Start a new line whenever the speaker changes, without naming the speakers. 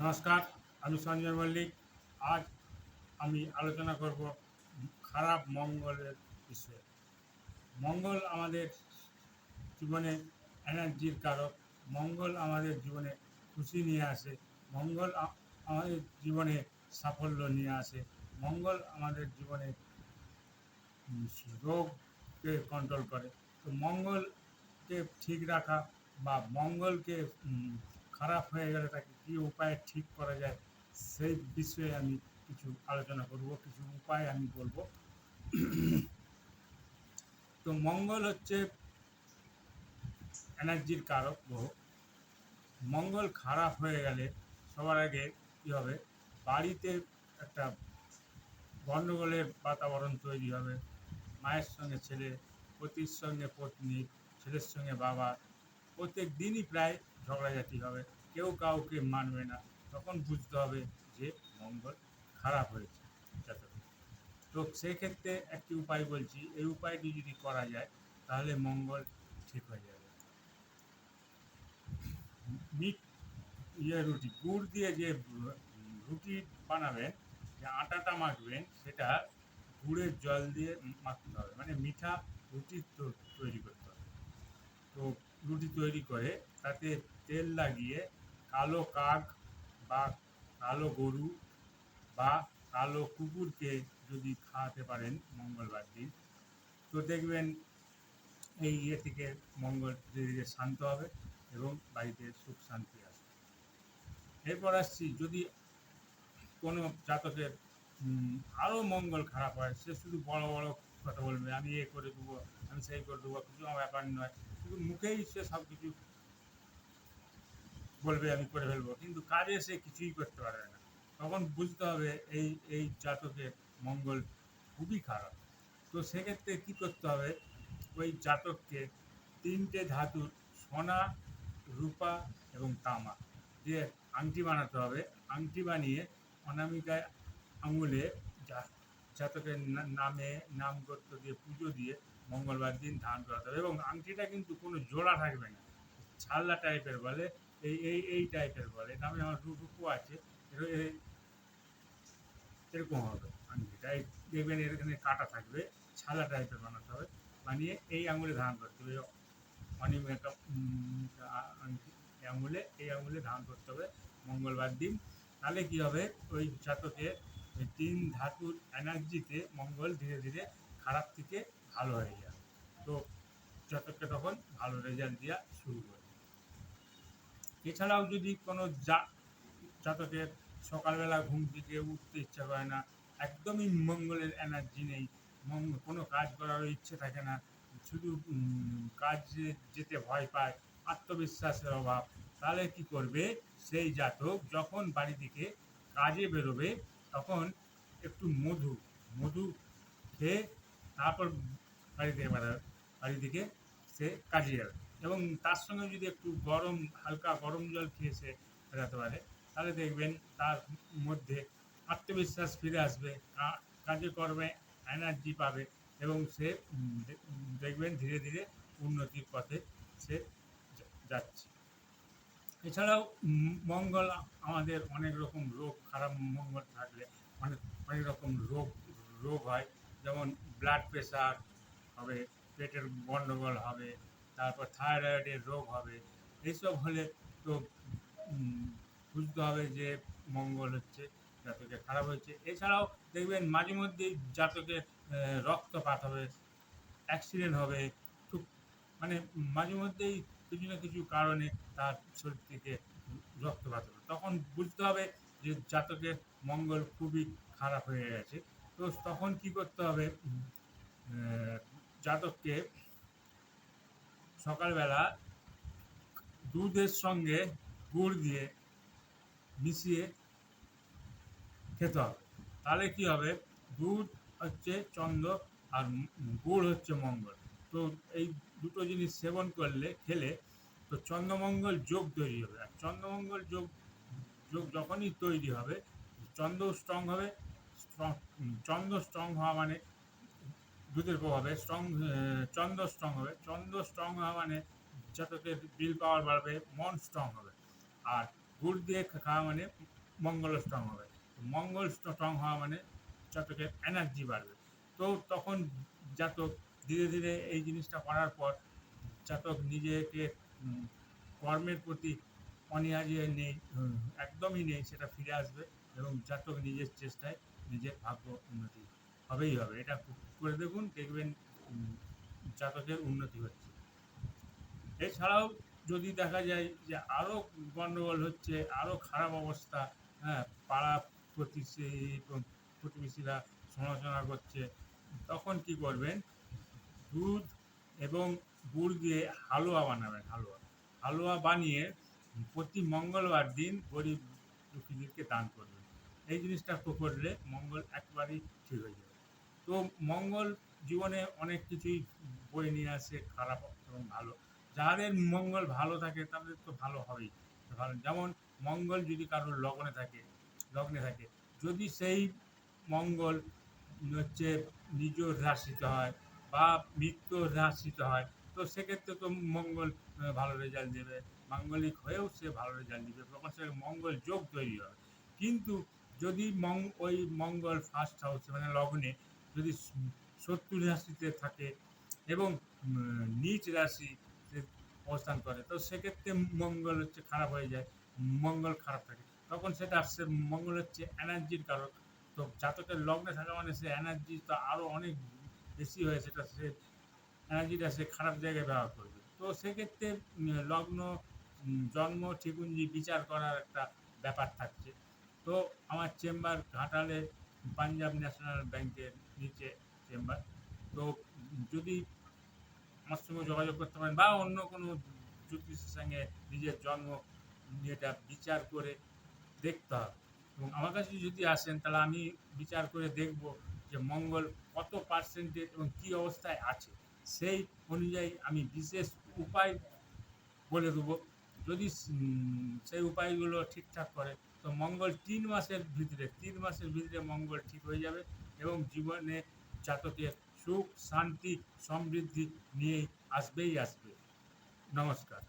নমস্কার, আমি সঞ্জয় মল্লিক। আজ আমি আলোচনা করব খারাপ মঙ্গলের বিষয়ে। মঙ্গল আমাদের জীবনে এনার্জির কারক। মঙ্গল আমাদের জীবনে খুশি নিয়ে আসে। মঙ্গল আমাদের জীবনে সাফল্য নিয়ে আসে। মঙ্গল আমাদের জীবনে রোগকে কন্ট্রোল করে। তো মঙ্গলকে ঠিক রাখা বা মঙ্গলকে খারাপ হয়ে গেলে তাকে কী উপায়ে ঠিক করা যায় সেই বিষয়ে আমি কিছু আলোচনা করব, কিছু উপায় আমি বলবো। তো মঙ্গল হচ্ছে এনার্জির কারক গ্রহ। মঙ্গল খারাপ হয়ে গেলে সবার আগে কী হবে, বাড়িতে একটা গণ্ডগোলের বাতাবরণ তৈরি হবে। মায়ের সঙ্গে ছেলে, পতির সঙ্গে পত্নী, ছেলের সঙ্গে বাবা, প্রত্যেক দিনই প্রায় ঝগড়াঝাটি হবে। কেউ কাউকে মানবে না। তখন বুঝতে হবে যে মঙ্গল খারাপ হয়েছে জাতকে। তো সেক্ষেত্রে একটি উপায় বলছি, এই উপায়টি যদি করা যায় তাহলে মঙ্গল ঠিক হয়ে যাবে। মিট রুটি গুড় দিয়ে যে রুটি বানাবেন, যে আটাটা মাখবেন, সেটা গুড়ের জল দিয়ে মাখতে হবে, মানে মিঠা রুটি তৈরি করতে হবে। তো রুটি তৈরি করে তাতে তেল লাগিয়ে কালো কাক বা কালো গরু বা কালো কুকুরকে যদি খাওয়াতে পারেন মঙ্গলবার দিন, তো দেখবেন এই থেকে মঙ্গল ধীরে ধীরে শান্ত হবে এবং বাড়িতে সুখ শান্তি আসবে। এরপর আসছি, যদি কোনো জাতকের আরও মঙ্গল খারাপ হয়, সে শুধু বড় বড় কথা বলবে, আমি এ করে দেবো, আমি সেই করে দেবো, কিছু আমার ব্যাপার নয়, শুধু মুখেই সে সব কিছু বলবে আমি করে ফেলবো, কিন্তু কাজে সে কিছুই করতে পারবে না। তখন বুঝতে হবে এই এই জাতকের মঙ্গল খুবই খারাপ। তো সেক্ষেত্রে কী করতে হবে, ওই জাতককে তিনটে ধাতুর সোনা, রূপা এবং তামা দিয়ে আংটি বানাতে হবে। আংটি বানিয়ে অনামিকায় আঙুলে জাতকের নামে নাম গোত্র দিয়ে পুজো দিয়ে মঙ্গলবার দিন ধারণ করাতে হবে। এবং আংটিটা কিন্তু কোনো জোড়া থাকবে না, ছাল্লা টাইপের বলে, এই টাইপের বলে, নামে আমার রূপও আছে। এরকম হবে আংটিটা, দেখবেন এখানে কাটা থাকবে, ছালা টাইপের বানাতে হবে। বানিয়ে এই আঙুলে ধারণ করতে হবে, অনিমিকা আংটি এই আঙুলে ধারণ করতে হবে মঙ্গলবার দিন। তাহলে কী হবে, ওই জাতকে ওই তিন ধাতুর এনার্জিতে মঙ্গল ধীরে ধীরে খারাপ থেকে ভালো হয়ে যাবে। তো জাতককে তখন ভালো রেজাল্ট দেওয়া শুরু করে। এছাড়াও যদি কোনো জাতকের সকালবেলা ঘুম থেকে উঠতে ইচ্ছা করে না, একদমই মঙ্গলের এনার্জি নেই, কোনো কাজ করারও ইচ্ছে থাকে না, শুধু কাজে যেতে ভয় পায়, আত্মবিশ্বাসের অভাব, তাহলে কি করবে সেই জাতক, যখন বাড়ি থেকে কাজে বেরোবে তখন একটু মধু মধু খেয়ে তারপর বাড়ি থেকে সে কাজে যাবে। এবং তার সঙ্গে যদি একটু হালকা গরম জল খেয়ে সে বেড়াতে পারে, তাহলে দেখবেন তার মধ্যে আত্মবিশ্বাস ফিরে আসবে, কাজে কর্মে এনার্জি পাবে এবং সে দেখবেন ধীরে ধীরে উন্নতির পথে সে যাচ্ছে। এছাড়াও মঙ্গল আমাদের অনেক রকম রোগ, খারাপ মঙ্গল থাকলে অনেক অনেক রকম রোগ রোগ হয়। যেমন ব্লাড প্রেশার হবে, পেটের গণ্ডগোল হবে, তারপর থাইরয়েডের রোগ হবে। এইসব হলে তো বুঝতে হবে যে মঙ্গল হচ্ছে জাতকের খারাপ হয়েছে। এছাড়াও দেখবেন মাঝে মধ্যেই জাতকের রক্তপাত হবে, অ্যাক্সিডেন্ট হবে, খুব মানে মাঝে মধ্যেই কিছু না কিছু কারণে তার শরীর থেকে রক্তপাত হবে। তখন বুঝতে হবে যে জাতকের মঙ্গল খুবই খারাপ হয়ে গেছে। তো তখন কি করতে হবে, জাতককে সকালবেলা দুধের সঙ্গে গুড় দিয়ে মিশিয়ে খেতে হবে। তাহলে কি হবে, দুধ হচ্ছে চন্দ্র আর গুড় হচ্ছে মঙ্গল। তো এই দুটো জিনিস সেবন খেলে তো চন্দ্রমঙ্গল যোগ তৈরি হবে। আর চন্দ্রমঙ্গল যোগ যোগ যখনই তৈরি হবে, চন্দ্র স্ট্রং হবে। চন্দ্র স্ট্রং হওয়া মানে দুধের প্রভাবে চন্দ্র স্ট্রং হবে। চন্দ্র স্ট্রং হওয়া মানে জাতকের বিল পাওয়ার বাড়বে, মন স্ট্রং হবে। আর গুড় দিয়ে খাওয়া মানে মঙ্গল স্ট্রং হবে। মঙ্গল স্ট্রং হওয়া মানে জাতকের এনার্জি বাড়বে। তো তখন জাতক ধীরে ধীরে এই জিনিসটা করার পর জাতক নিজেকে উম, কর্মের প্রতি অনীহা যে নেই, একদমই নেই, সেটা ফিরে আসবে এবং জাতক নিজের চেষ্টায় নিজের ভাগ্য উন্নতি হবেই হবে। এটা করে দেখুন, দেখবেন জাতকের উন্নতি হচ্ছে। এছাড়াও যদি দেখা যায় যে আরও গণ্ডগোল হচ্ছে, আরও খারাপ অবস্থা, হ্যাঁ, পাড়া প্রতিবেশী প্রতিবেশীরা সমালোচনা করছে, তখন কি করবেন, দুধ এবং গুড় দিয়ে হালুয়া বানাবেন। হালুয়া হালুয়া বানিয়ে প্রতি মঙ্গলবার দিন গরিব দুঃখীদেরকে দান করবেন। এই জিনিসটা করলে মঙ্গল একবারই ঠিক হয়ে যাবে। তো মঙ্গল জীবনে অনেক কিছুই বয়ে নিয়ে আসে, খারাপ এবং ভালো। যাদের মঙ্গল ভালো থাকে তাদের তো ভালো হবেই। ভালো, যেমন মঙ্গল যদি কারোর লগ্নে থাকে, যদি সেই মঙ্গল হচ্ছে নিজ রাশিতে হয় বা মিত্র রাশিতে হয়, তো সেক্ষেত্রে তো মঙ্গল ভালো রেজাল্ট দেবে, মাঙ্গলিক হয়েও সে ভালো রেজাল্ট দিবে, তখন সে মঙ্গল যোগ তৈরি হবে। কিন্তু যদি ওই মঙ্গল ফার্স্ট হাউসে মানে লগ্নে যদি শত্রু রাশিতে থাকে এবং নিচ রাশি অবস্থান করে, তো সেক্ষেত্রে মঙ্গল হচ্ছে খারাপ হয়ে যায়। মঙ্গল খারাপ থাকে তখন সেটা সে মঙ্গল হচ্ছে এনার্জির কারক। তো জাতকের লগ্নে থাকা মানে সে এনার্জি তো আরও অনেক বেশি হয়ে সেটা সে এনার্জিটা সে খারাপ জায়গায় ব্যবহার করবে। তো সেক্ষেত্রে লগ্ন জন্ম ঠিকুঞ্জি বিচার করার একটা ব্যাপার থাকছে। তো আমার চেম্বার ঘাটালে পাঞ্জাব ন্যাশনাল ব্যাংকের নিচে চেম্বার। তো যদি আমার সঙ্গে যোগাযোগ করতে পারেন বা অন্য কোনো জ্যোতিষের সঙ্গে নিজের জন্ম এটা বিচার করে দেখতে হবে। এবং আমার কাছে যদি আসেন তাহলে আমি বিচার করে দেখব যে মঙ্গল কত পার্সেন্টেজ এবং কী অবস্থায় আছে, সেই অনুযায়ী আমি বিশেষ উপায় বলে দেবো। যদি সেই উপায়গুলো ঠিকঠাক করে, তো মঙ্গল 3 মাসের ভিতরে মঙ্গল ঠিক হয়ে যাবে এবং জীবনে জাতকের সুখ শান্তি সমৃদ্ধি নিয়েই আসবেই আসবে। নমস্কার।